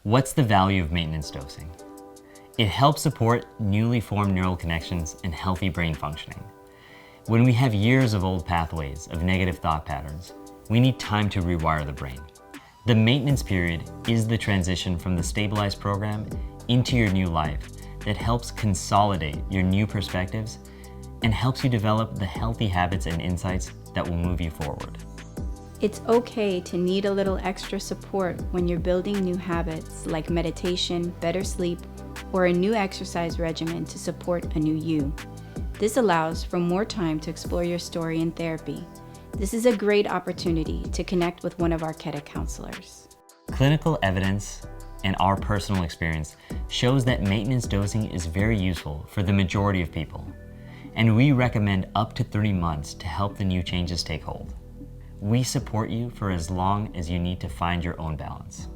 What's the value of maintenance dosing? It helps support newly formed neural connections and healthy brain functioning. When we have years of old pathways of negative thought patterns, we need time to rewire the brain. The maintenance period is the transition from the stabilized program into your new life that helps consolidate your new perspectives and helps you develop the healthy habits and insights that will move you forward. It's okay to need a little extra support when you're building new habits like meditation, better sleep, or a new exercise regimen to support a new you. This allows for more time to explore your story in therapy. This is a great opportunity to connect with one of our Keta counselors. Clinical evidence and our personal experience shows that maintenance dosing is very useful for the majority of people, and we recommend up to 30 months to help the new changes take hold. We support you for as long as you need to find your own balance.